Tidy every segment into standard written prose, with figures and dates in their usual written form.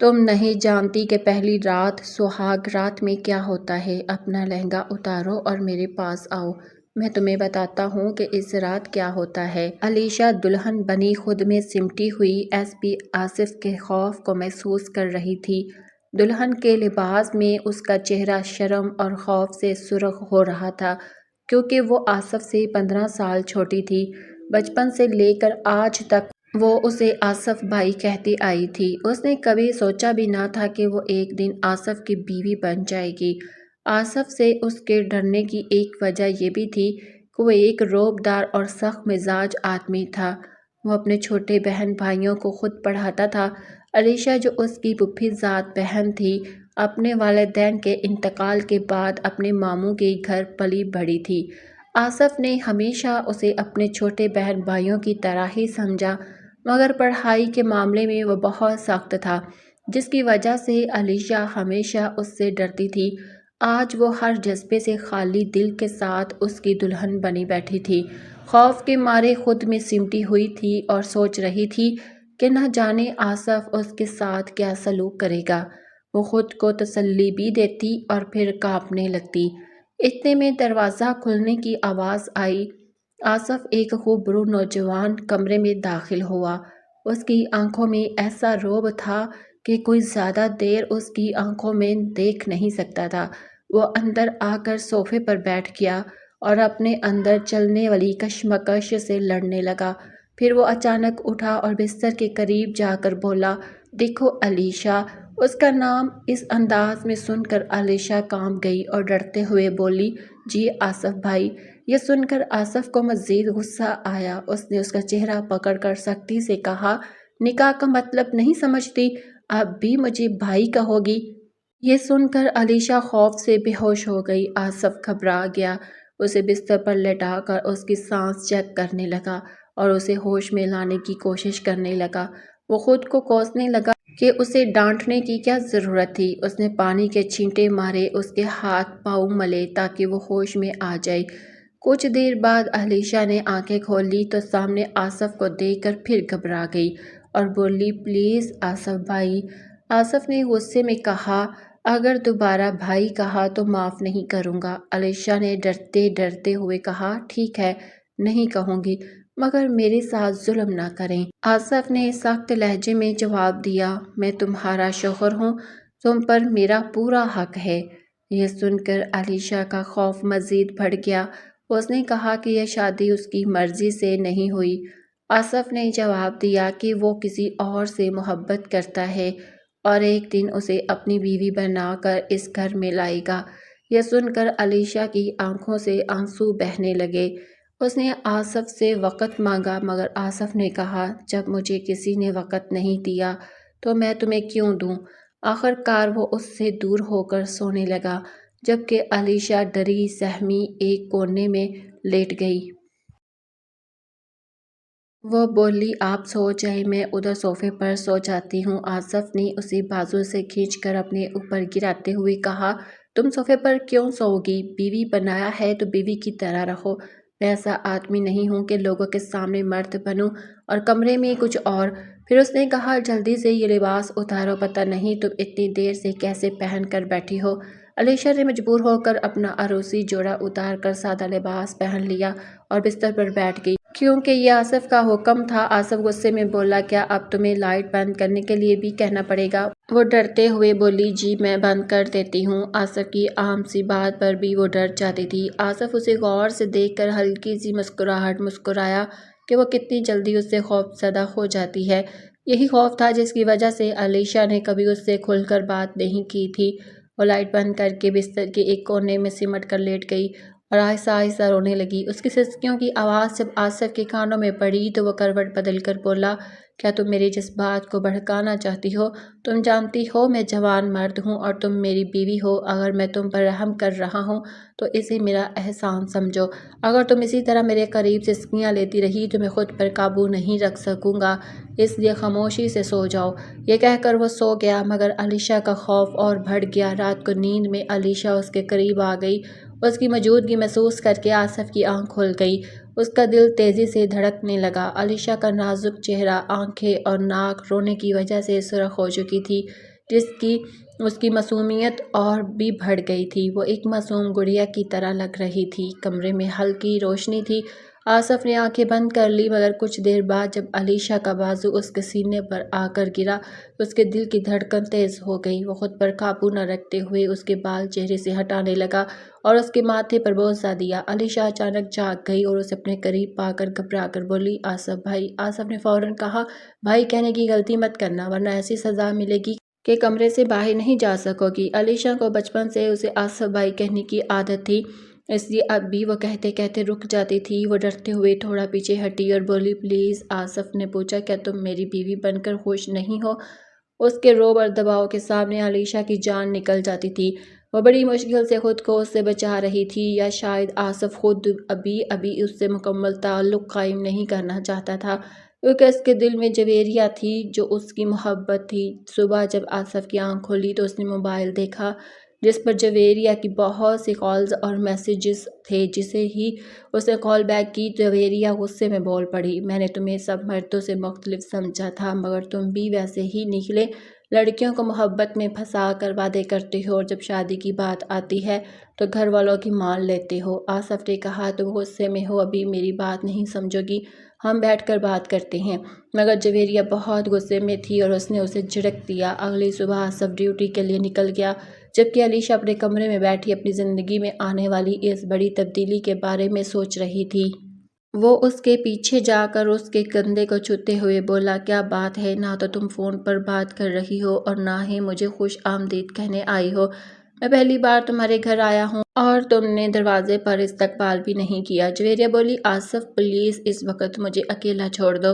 تم نہیں جانتی کہ پہلی رات سہاگ رات میں کیا ہوتا ہے۔ اپنا لہنگا اتارو اور میرے پاس آؤ، میں تمہیں بتاتا ہوں کہ اس رات کیا ہوتا ہے۔ علیشا دلہن بنی خود میں سمٹی ہوئی ایس پی آصف کے خوف کو محسوس کر رہی تھی۔ دلہن کے لباس میں اس کا چہرہ شرم اور خوف سے سرخ ہو رہا تھا، کیونکہ وہ آصف سے 15 سال چھوٹی تھی۔ بچپن سے لے کر آج تک وہ اسے آصف بھائی کہتی آئی تھی۔ اس نے کبھی سوچا بھی نہ تھا کہ وہ ایک دن آصف کی بیوی بن جائے گی۔ آصف سے اس کے ڈرنے کی ایک وجہ یہ بھی تھی کہ وہ ایک رعب دار اور سخت مزاج آدمی تھا۔ وہ اپنے چھوٹے بہن بھائیوں کو خود پڑھاتا تھا۔ علیشا، جو اس کی پھوپھی زاد بہن تھی، اپنے والدین کے انتقال کے بعد اپنے ماموں کے گھر پلی بڑھی تھی۔ آصف نے ہمیشہ اسے اپنے چھوٹے بہن بھائیوں کی طرح ہی سمجھا، مگر پڑھائی کے معاملے میں وہ بہت سخت تھا، جس کی وجہ سے علیشا ہمیشہ اس سے ڈرتی تھی۔ آج وہ ہر جذبے سے خالی دل کے ساتھ اس کی دلہن بنی بیٹھی تھی، خوف کے مارے خود میں سمٹی ہوئی تھی اور سوچ رہی تھی کہ نہ جانے آصف اس کے ساتھ کیا سلوک کرے گا۔ وہ خود کو تسلی بھی دیتی اور پھر کانپنے لگتی۔ اتنے میں دروازہ کھلنے کی آواز آئی۔ آصف، ایک خوبرو نوجوان، کمرے میں داخل ہوا۔ اس کی آنکھوں میں ایسا رعب تھا کہ کوئی زیادہ دیر اس کی آنکھوں میں دیکھ نہیں سکتا تھا۔ وہ اندر آ کر صوفے پر بیٹھ گیا اور اپنے اندر چلنے والی کشمکش سے لڑنے لگا۔ پھر وہ اچانک اٹھا اور بستر کے قریب جا کر بولا، دیکھو علیشا۔ اس کا نام اس انداز میں سن کر علیشا کانپ گئی اور ڈرتے ہوئے بولی، جی آصف بھائی۔ یہ سن کر آصف کو مزید غصہ آیا۔ اس نے اس کا چہرہ پکڑ کر سختی سے کہا، نکاح کا مطلب نہیں سمجھتی، اب بھی مجھے بھائی کہو گی؟ یہ سن کر علیشا خوف سے بے ہوش ہو گئی۔ آصف گھبرا گیا، اسے بستر پر لٹا کر اس کی سانس چیک کرنے لگا اور اسے ہوش میں لانے کی کوشش کرنے لگا۔ وہ خود کو کوسنے لگا کہ اسے ڈانٹنے کی کیا ضرورت تھی۔ اس نے پانی کے چھینٹے مارے، اس کے ہاتھ پاؤں ملے تاکہ وہ ہوش میں آ جائے۔ کچھ دیر بعد علیشا نے آنکھیں کھولی تو سامنے آصف کو دیکھ کر پھر گھبرا گئی اور بولی، پلیز آصف بھائی۔ آصف نے غصے میں کہا، اگر دوبارہ بھائی کہا تو معاف نہیں کروں گا۔ علیشا نے ڈرتے ڈرتے ہوئے کہا، ٹھیک ہے، نہیں کہوں گی، مگر میرے ساتھ ظلم نہ کریں۔ آصف نے سخت لہجے میں جواب دیا، میں تمہارا شوہر ہوں، تم پر میرا پورا حق ہے۔ یہ سن کر علیشا کا خوف مزید بڑھ گیا۔ اس نے کہا کہ یہ شادی اس کی مرضی سے نہیں ہوئی۔ آصف نے جواب دیا کہ وہ کسی اور سے محبت کرتا ہے اور ایک دن اسے اپنی بیوی بنا کر اس گھر میں لائے گا۔ یہ سن کر علیشا کی آنکھوں سے آنسو بہنے لگے۔ اس نے آصف سے وقت مانگا، مگر آصف نے کہا، جب مجھے کسی نے وقت نہیں دیا تو میں تمہیں کیوں دوں؟ آخر کار وہ اس سے دور ہو کر سونے لگا، جبکہ علیشا ڈری سہمی ایک کونے میں لیٹ گئی۔ وہ بولی، آپ سو جائیں، میں ادھر صوفے پر سو جاتی ہوں۔ آصف نے اسے بازو سے کھینچ کر اپنے اوپر گراتے ہوئے کہا، تم صوفے پر کیوں سوؤ گی؟ بیوی بنایا ہے تو بیوی کی طرح رہو۔ میں ایسا آدمی نہیں ہوں کہ لوگوں کے سامنے مرد بنوں اور کمرے میں کچھ اور۔ پھر اس نے کہا، جلدی سے یہ لباس اتارو، پتہ نہیں تم اتنی دیر سے کیسے پہن کر بیٹھی ہو۔ علیشا نے مجبور ہو کر اپنا عروسی جوڑا اتار کر سادہ لباس پہن لیا اور بستر پر بیٹھ گئی۔ کیونکہ یہ آصف کا حکم تھا۔ آصف غصے میں بولا، کیا اب تمہیں لائٹ بند کرنے کے لیے بھی کہنا پڑے گا؟ وہ ڈرتے ہوئے بولی، جی میں بند کر دیتی ہوں۔ آصف کی عام سی بات پر بھی وہ ڈر جاتی تھی۔ آصف اسے غور سے دیکھ کر ہلکی سی مسکراہٹ مسکرایا کہ وہ کتنی جلدی اس سے خوف زدہ ہو جاتی ہے۔ یہی خوف تھا جس کی وجہ سے علیشا نے کبھی اس سے کھل کر بات نہیں کی تھی۔ وہ لائٹ بند کر کے بستر کے ایک کونے میں سمٹ کر لیٹ گئی اور آہستہ آہستہ رونے لگی۔ اس کی سسکیوں کی آواز جب آصف کے کانوں میں پڑی تو وہ کروٹ بدل کر بولا، کیا تم میرے جذبات کو بھڑکانا چاہتی ہو؟ تم جانتی ہو میں جوان مرد ہوں اور تم میری بیوی ہو۔ اگر میں تم پر رحم کر رہا ہوں تو اسے میرا احسان سمجھو۔ اگر تم اسی طرح میرے قریب سسکیاں لیتی رہی تو میں خود پر قابو نہیں رکھ سکوں گا، اس لیے خاموشی سے سو جاؤ۔ یہ کہہ کر وہ سو گیا، مگر علیشا کا خوف اور بڑھ گیا۔ رات کو نیند میں علیشا اس کے قریب آ گئی۔ اس کی موجودگی محسوس کر کے آصف کی آنکھ کھل گئی۔ اس کا دل تیزی سے دھڑکنے لگا۔ علیشا کا نازک چہرہ، آنکھیں اور ناک رونے کی وجہ سے سرخ ہو چکی تھی۔ اس کی معصومیت اور بھی بڑھ گئی تھی۔ وہ ایک معصوم گڑیا کی طرح لگ رہی تھی۔ کمرے میں ہلکی روشنی تھی۔ آصف نے آنکھیں بند کر لی، مگر کچھ دیر بعد جب علیشہ کا بازو اس کے سینے پر آ کر گرا تو اس کے دل کی دھڑکن تیز ہو گئی۔ وہ خود پر قابو نہ رکھتے ہوئے اس کے بال چہرے سے ہٹانے لگا اور اس کے ماتھے پر بوسہ دیا۔ علیشہ اچانک جاگ گئی اور اسے اپنے قریب پا کر گھبرا کر بولی، آصف بھائی۔ آصف نے فوراً کہا، بھائی کہنے کی غلطی مت کرنا، ورنہ ایسی سزا ملے گی کہ کمرے سے باہر نہیں جا سکو گی۔ علیشہ کو بچپن سے اسے آصف بھائی کہنے کی عادت تھی، اس لیے اب بھی وہ کہتے کہتے رک جاتی تھی۔ وہ ڈرتے ہوئے تھوڑا پیچھے ہٹی اور بولی، پلیز۔ آصف نے پوچھا، کیا تم میری بیوی بن کر خوش نہیں ہو؟ اس کے رعب اور دباؤ کے سامنے علیشہ کی جان نکل جاتی تھی۔ وہ بڑی مشکل سے خود کو اس سے بچا رہی تھی، یا شاید آصف خود ابھی اس سے مکمل تعلق قائم نہیں کرنا چاہتا تھا، کیونکہ اس کے دل میں جویریہ تھی جو اس کی محبت تھی۔ صبح جب آصف کی آنکھ کھلی تو اس نے موبائل دیکھا جس پر جویریہ کی بہت سی کالز اور میسیجز تھے۔ جسے ہی اس نے کال بیک کی، جویریہ غصے میں بول پڑی، میں نے تمہیں سب مردوں سے مختلف سمجھا تھا، مگر تم بھی ویسے ہی نکلے۔ لڑکیوں کو محبت میں پھنسا کر وعدے کرتے ہو اور جب شادی کی بات آتی ہے تو گھر والوں کی مان لیتے ہو۔ آصف نے کہا، تم غصے میں ہو، ابھی میری بات نہیں سمجھو گی، ہم بیٹھ کر بات کرتے ہیں۔ مگر جویریہ بہت غصے میں تھی اور اس نے اسے جھڑک دیا۔ اگلی صبح آصف ڈیوٹی کے لیے نکل گیا، جبکہ علیشہ اپنے کمرے میں بیٹھی اپنی زندگی میں آنے والی اس بڑی تبدیلی کے بارے میں سوچ رہی تھی۔ وہ اس کے پیچھے جا کر اس کے کندھے کو چھوتے ہوئے بولا، کیا بات ہے؟ نہ تو تم فون پر بات کر رہی ہو اور نہ ہی مجھے خوش آمدید کہنے آئی ہو۔ میں پہلی بار تمہارے گھر آیا ہوں اور تم نے دروازے پر استقبال بھی نہیں کیا۔ جویریہ بولی، آصف پلیز اس وقت مجھے اکیلا چھوڑ دو۔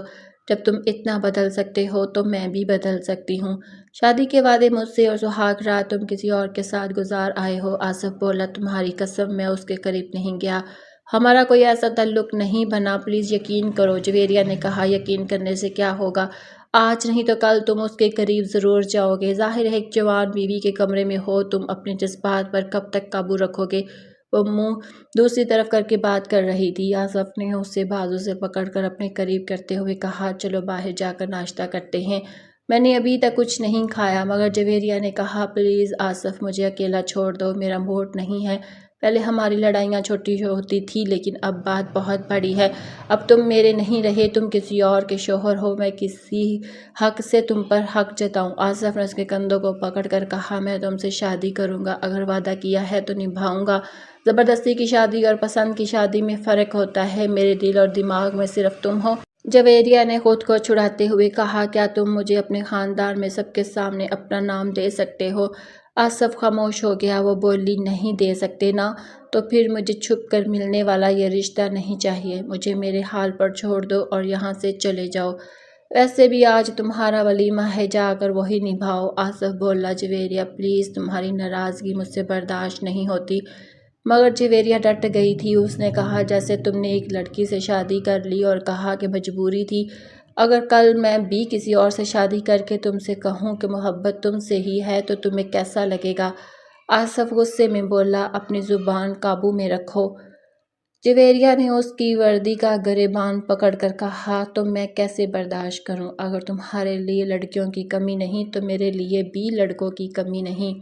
جب تم اتنا بدل سکتے ہو تو میں بھی بدل سکتی ہوں۔ شادی کے وعدے مجھ سے اور سہاگ رات تم کسی اور کے ساتھ گزار آئے ہو۔ آصف بولا، تمہاری قسم میں اس کے قریب نہیں گیا، ہمارا کوئی ایسا تعلق نہیں بنا، پلیز یقین کرو۔ جویریہ نے کہا، یقین کرنے سے کیا ہوگا؟ آج نہیں تو کل تم اس کے قریب ضرور جاؤ گے۔ ظاہر ہے ایک جوان بیوی کے کمرے میں ہو، تم اپنے جذبات پر کب تک قابو رکھو گے؟ وہ منہ دوسری طرف کر کے بات کر رہی تھی۔ آصف نے اسے بازو سے پکڑ کر اپنے قریب کرتے ہوئے کہا، چلو باہر جا کر ناشتہ کرتے ہیں، میں نے ابھی تک کچھ نہیں کھایا۔ مگر جویریہ نے کہا، پلیز آصف مجھے اکیلا چھوڑ دو، میرا موڈ نہیں ہے۔ پہلے ہماری لڑائیاں چھوٹی ہوتی تھی لیکن اب بات بہت بڑی ہے، اب تم میرے نہیں رہے، تم کسی اور کے شوہر ہو، میں کسی حق سے تم پر حق جتاؤں؟ آصف نے اس کے کندھوں کو پکڑ کر کہا، میں تم سے شادی کروں گا، اگر وعدہ کیا ہے تو نبھاؤں گا۔ زبردستی کی شادی اور پسند کی شادی میں فرق ہوتا ہے، میرے دل اور دماغ میں صرف تم ہو۔ جویریہ نے خود کو چھڑاتے ہوئے کہا، کیا تم مجھے اپنے خاندان میں سب کے سامنے اپنا نام دے سکتے ہو؟ آصف خاموش ہو گیا۔ وہ بولی، نہیں دے سکتے نا؟ تو پھر مجھے چھپ کر ملنے والا یہ رشتہ نہیں چاہیے، مجھے میرے حال پر چھوڑ دو اور یہاں سے چلے جاؤ۔ ویسے بھی آج تمہارا ولیمہ ہے، جا کر وہی نبھاؤ۔ آصف بولا، جویریہ پلیز، تمہاری ناراضگی مجھ سے برداشت نہیں ہوتی۔ مگر جویریہ ڈٹ گئی تھی۔ اس نے کہا، جیسے تم نے ایک لڑکی سے شادی کر لی اور کہا کہ مجبوری تھی، اگر کل میں بھی کسی اور سے شادی کر کے تم سے کہوں کہ محبت تم سے ہی ہے تو تمہیں کیسا لگے گا؟ آصف غصے میں بولا، اپنی زبان قابو میں رکھو۔ جویریہ نے اس کی وردی کا گریبان پکڑ کر کہا، تو میں کیسے برداشت کروں؟ اگر تمہارے لیے لڑکیوں کی کمی نہیں تو میرے لیے بھی لڑکوں کی کمی نہیں،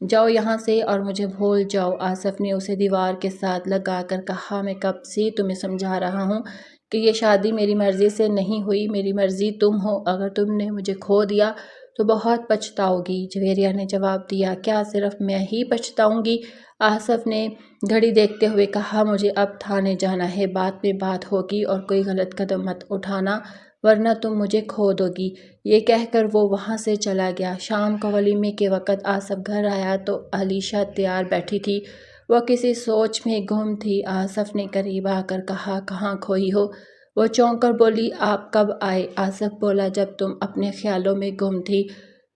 جاؤ یہاں سے اور مجھے بھول جاؤ۔ آصف نے اسے دیوار کے ساتھ لگا کر کہا، میں کب سے تمہیں سمجھا رہا ہوں کہ یہ شادی میری مرضی سے نہیں ہوئی، میری مرضی تم ہو، اگر تم نے مجھے کھو دیا تو بہت پچھتاؤ گی۔ جویریہ نے جواب دیا، کیا صرف میں ہی پچھتاؤں گی؟ آصف نے گھڑی دیکھتے ہوئے کہا، مجھے اب تھانے جانا ہے، بعد میں بات ہوگی اور کوئی غلط قدم مت اٹھانا ورنہ تم مجھے کھو دو گی۔ یہ کہہ کر وہ وہاں سے چلا گیا۔ شام کو ولیمے کے وقت آصف گھر آیا تو علیشہ تیار بیٹھی تھی، وہ کسی سوچ میں گم تھی۔ آصف نے قریب آ کر کہا، کہاں کھوئی ہو؟ وہ چونک کر بولی، آپ کب آئے؟ آصف بولا، جب تم اپنے خیالوں میں گم تھی۔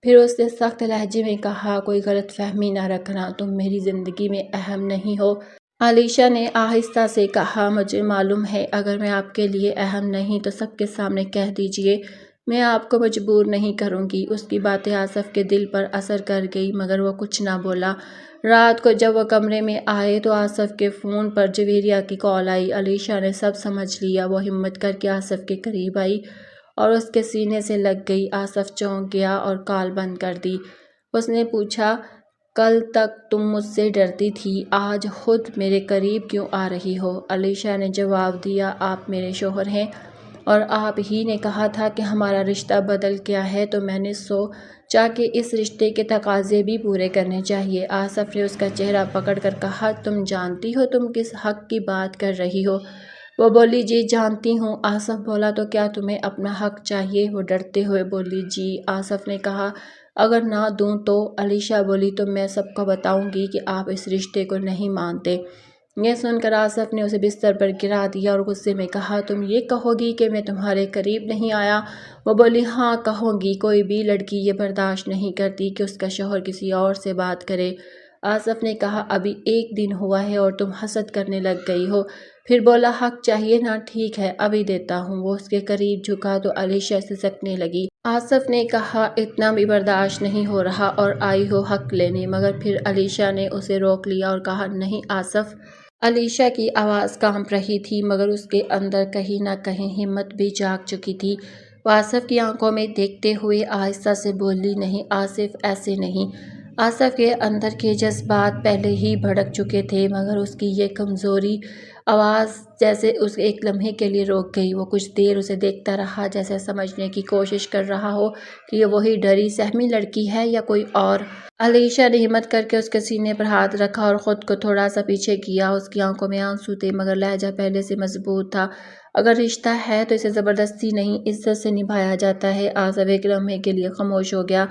پھر اس نے سخت لہجے میں کہا، کوئی غلط فہمی نہ رکھنا، تم میری زندگی میں اہم نہیں ہو۔ علیشہ نے آہستہ سے کہا، مجھے معلوم ہے، اگر میں آپ کے لیے اہم نہیں تو سب کے سامنے کہہ دیجیے، میں آپ کو مجبور نہیں کروں گی۔ اس کی باتیں آصف کے دل پر اثر کر گئی مگر وہ کچھ نہ بولا۔ رات کو جب وہ کمرے میں آئے تو آصف کے فون پر جویریہ کی کال آئی۔ علیشہ نے سب سمجھ لیا۔ وہ ہمت کر کے آصف کے قریب آئی اور اس کے سینے سے لگ گئی۔ آصف چونک گیا اور کال بند کر دی۔ اس نے پوچھا، کل تک تم مجھ سے ڈرتی تھی، آج خود میرے قریب کیوں آ رہی ہو؟ علیشا نے جواب دیا، آپ میرے شوہر ہیں اور آپ ہی نے کہا تھا کہ ہمارا رشتہ بدل گیا ہے، تو میں نے سوچا کہ اس رشتے کے تقاضے بھی پورے کرنے چاہیے۔ آصف نے اس کا چہرہ پکڑ کر کہا، تم جانتی ہو تم کس حق کی بات کر رہی ہو؟ وہ بولی، جی جانتی ہوں۔ آصف بولا، تو کیا تمہیں اپنا حق چاہیے؟ وہ ڈرتے ہوئے بولی، جی۔ آصف نے کہا، اگر نہ دوں تو؟ علیشا بولی، تو میں سب کو بتاؤں گی کہ آپ اس رشتے کو نہیں مانتے۔ یہ سن کر آصف نے اسے بستر پر گرا دیا اور غصے میں کہا، تم یہ کہو گی کہ میں تمہارے قریب نہیں آیا؟ وہ بولی، ہاں کہوں گی، کوئی بھی لڑکی یہ برداشت نہیں کرتی کہ اس کا شوہر کسی اور سے بات کرے۔ آصف نے کہا، ابھی ایک دن ہوا ہے اور تم حسد کرنے لگ گئی ہو۔ پھر بولا، حق چاہیے نا، ٹھیک ہے ابھی دیتا ہوں۔ وہ اس کے قریب جھکا تو علیشا سسکنے لگی۔ آصف نے کہا، اتنا بھی برداشت نہیں ہو رہا اور آئی ہو حق لینے؟ مگر پھر علیشا نے اسے روک لیا اور کہا، نہیں آصف۔ علیشا کی آواز کانپ رہی تھی مگر اس کے اندر کہیں نہ کہیں ہمت بھی جاگ چکی تھی۔ وہ آصف کی آنکھوں میں دیکھتے ہوئے آہستہ سے بولی، نہیں آصف، ایسے نہیں۔ آصف کے اندر کے جذبات پہلے ہی بھڑک چکے تھے مگر اس کی یہ کمزوری آواز جیسے اس ایک لمحے کے لیے روک گئی۔ وہ کچھ دیر اسے دیکھتا رہا، جیسے سمجھنے کی کوشش کر رہا ہو کہ یہ وہی ڈری سہمی لڑکی ہے یا کوئی اور۔ علیشا نے ہمت کر کے اس کے سینے پر ہاتھ رکھا اور خود کو تھوڑا سا پیچھے کیا۔ اس کی آنکھوں میں آنسو تھے مگر لہجہ پہلے سے مضبوط تھا، اگر رشتہ ہے تو اسے زبردستی نہیں، عزت سے نبھایا جاتا ہے۔ آصف ایک لمحے کے لیے خاموش ہو گیا۔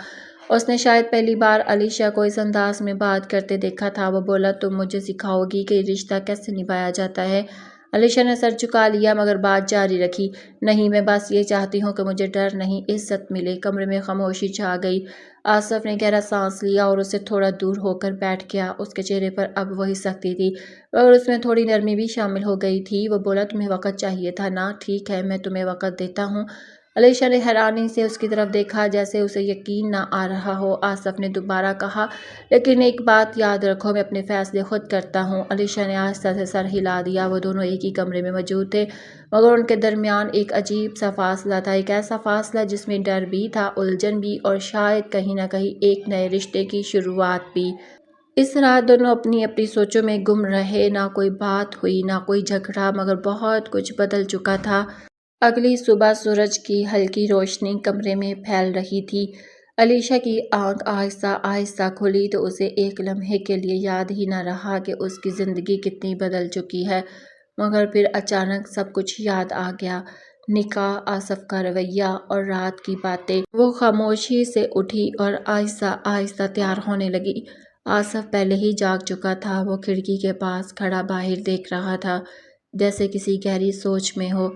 اس نے شاید پہلی بار علیشا کو اس انداز میں بات کرتے دیکھا تھا۔ وہ بولا، تم مجھے سکھاؤ گی کہ رشتہ کیسے نبھایا جاتا ہے؟ علیشا نے سر جھکا لیا مگر بات جاری رکھی، نہیں میں بس یہ چاہتی ہوں کہ مجھے ڈر نہیں، عزت ملے۔ کمرے میں خاموشی چھا گئی۔ آصف نے گہرا سانس لیا اور اس سے تھوڑا دور ہو کر بیٹھ گیا۔ اس کے چہرے پر اب وہی سختی تھی مگر اس میں تھوڑی نرمی بھی شامل ہو گئی تھی۔ وہ بولا، تمہیں وقت چاہیے تھا نا، ٹھیک ہے میں تمہیں وقت دیتا ہوں۔ علیشا نے حیرانی سے اس کی طرف دیکھا جیسے اسے یقین نہ آ رہا ہو۔ آصف نے دوبارہ کہا، لیکن ایک بات یاد رکھو، میں اپنے فیصلے خود کرتا ہوں۔ علیشا نے آہستہ سے سر ہلا دیا۔ وہ دونوں ایک ہی کمرے میں موجود تھے مگر ان کے درمیان ایک عجیب سا فاصلہ تھا، ایک ایسا فاصلہ جس میں ڈر بھی تھا، الجھن بھی اور شاید کہیں نہ کہیں ایک نئے رشتے کی شروعات بھی۔ اس رات دونوں اپنی اپنی سوچوں میں گم رہے، نہ کوئی بات ہوئی نہ کوئی جھگڑا مگر بہت کچھ بدل چکا تھا۔ اگلی صبح سورج کی ہلکی روشنی کمرے میں پھیل رہی تھی۔ علیشا کی آنکھ آہستہ آہستہ کھلی تو اسے ایک لمحے کے لیے یاد ہی نہ رہا کہ اس کی زندگی کتنی بدل چکی ہے، مگر پھر اچانک سب کچھ یاد آ گیا، نکاح، آصف کا رویہ اور رات کی باتیں۔ وہ خاموشی سے اٹھی اور آہستہ آہستہ تیار ہونے لگی۔ آصف پہلے ہی جاگ چکا تھا، وہ کھڑکی کے پاس کھڑا باہر دیکھ رہا تھا جیسے کسی گہری سوچ میں ہو۔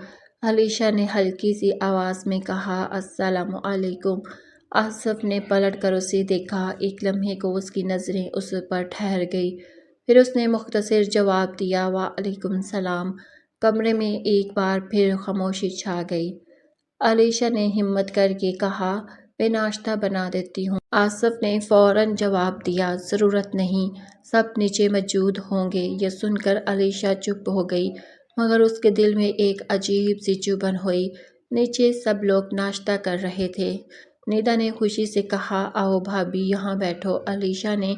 علیشا نے ہلکی سی آواز میں کہا، السلام علیکم۔ آصف نے پلٹ کر اسے دیکھا، ایک لمحے کو اس کی نظریں اس پر ٹھہر گئی، پھر اس نے مختصر جواب دیا، وعلیکم السلام۔ کمرے میں ایک بار پھر خاموشی چھا گئی۔ علیشا نے ہمت کر کے کہا، میں ناشتہ بنا دیتی ہوں۔ آصف نے فوراً جواب دیا، ضرورت نہیں، سب نیچے موجود ہوں گے۔ یہ سن کر علیشا چپ ہو گئی مگر اس کے دل میں ایک عجیب سی چبھن ہوئی۔ نیچے سب لوگ ناشتہ کر رہے تھے۔ ندا نے خوشی سے کہا، آؤ بھابی یہاں بیٹھو۔ علیشا نے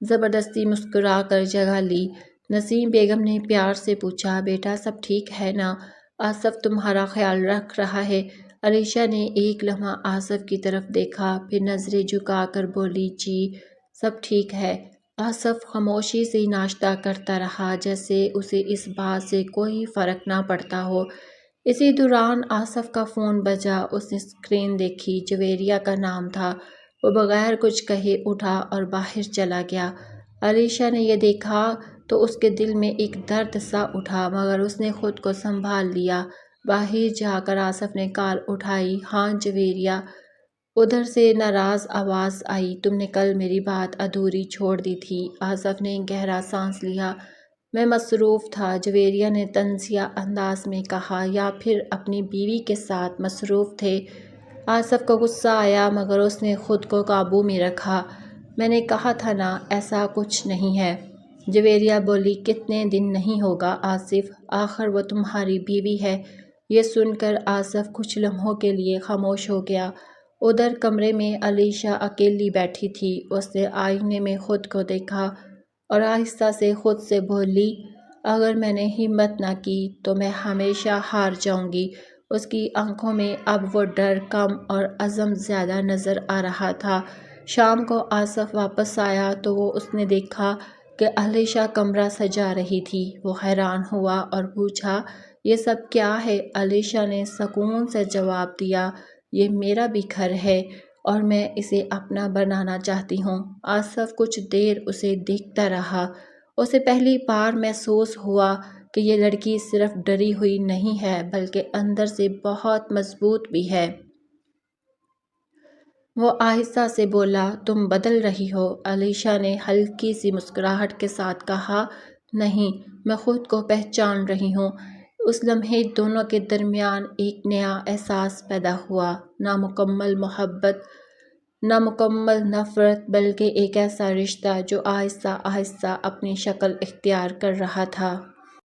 زبردستی مسکرا کر جگہ لی۔ نسیم بیگم نے پیار سے پوچھا، بیٹا سب ٹھیک ہے نا؟ آصف تمہارا خیال رکھ رہا ہے۔ علیشا نے ایک لمحہ آصف کی طرف دیکھا پھر نظریں جھکا کر بولی، جی سب ٹھیک ہے۔ آصف خاموشی سے ناشتہ کرتا رہا جیسے اسے اس بات سے کوئی فرق نہ پڑتا ہو۔ اسی دوران آصف کا فون بجا۔ اس نے اسکرین دیکھی، جویریہ کا نام تھا۔ وہ بغیر کچھ کہے اٹھا اور باہر چلا گیا۔ علیشا نے یہ دیکھا تو اس کے دل میں ایک درد سا اٹھا مگر اس نے خود کو سنبھال لیا۔ باہر جا کر آصف نے کال اٹھائی، ہاں جویریہ۔ ادھر سے ناراض آواز آئی، تم نے کل میری بات ادھوری چھوڑ دی تھی۔ آصف نے گہرا سانس لیا، میں مصروف تھا، جویریہ نے طنزیہ انداز میں کہا، یا پھر اپنی بیوی کے ساتھ مصروف تھے؟ آصف کو غصہ آیا مگر اس نے خود کو قابو میں رکھا، میں نے کہا تھا نا ایسا کچھ نہیں ہے۔ جویریہ بولی، کتنے دن نہیں ہوگا آصف، آخر وہ تمہاری بیوی ہے۔ یہ سن کر آصف کچھ لمحوں کے لیے خاموش ہو گیا۔ ادھر کمرے میں علیشہ اکیلی بیٹھی تھی۔ اس نے آئینے میں خود کو دیکھا اور آہستہ سے خود سے بولی، اگر میں نے ہمت نہ کی تو میں ہمیشہ ہار جاؤں گی۔ اس کی آنکھوں میں اب وہ ڈر کم اور عزم زیادہ نظر آ رہا تھا۔ شام کو آصف واپس آیا تو اس نے دیکھا کہ علیشہ کمرہ سجا رہی تھی۔ وہ حیران ہوا اور پوچھا، یہ سب کیا ہے؟ علیشہ نے سکون سے جواب دیا، یہ میرا بھی گھر ہے اور میں اسے اپنا بنانا چاہتی ہوں۔ آصف کچھ دیر اسے دیکھتا رہا۔ اسے پہلی بار محسوس ہوا کہ یہ لڑکی صرف ڈری ہوئی نہیں ہے بلکہ اندر سے بہت مضبوط بھی ہے۔ وہ آہستہ سے بولا، تم بدل رہی ہو۔ علیشہ نے ہلکی سی مسکراہٹ کے ساتھ کہا، نہیں، میں خود کو پہچان رہی ہوں۔ اس لمحے دونوں کے درمیان ایک نیا احساس پیدا ہوا، نہ مکمل محبت، نہ مکمل نفرت، بلکہ ایک ایسا رشتہ جو آہستہ آہستہ اپنی شکل اختیار کر رہا تھا۔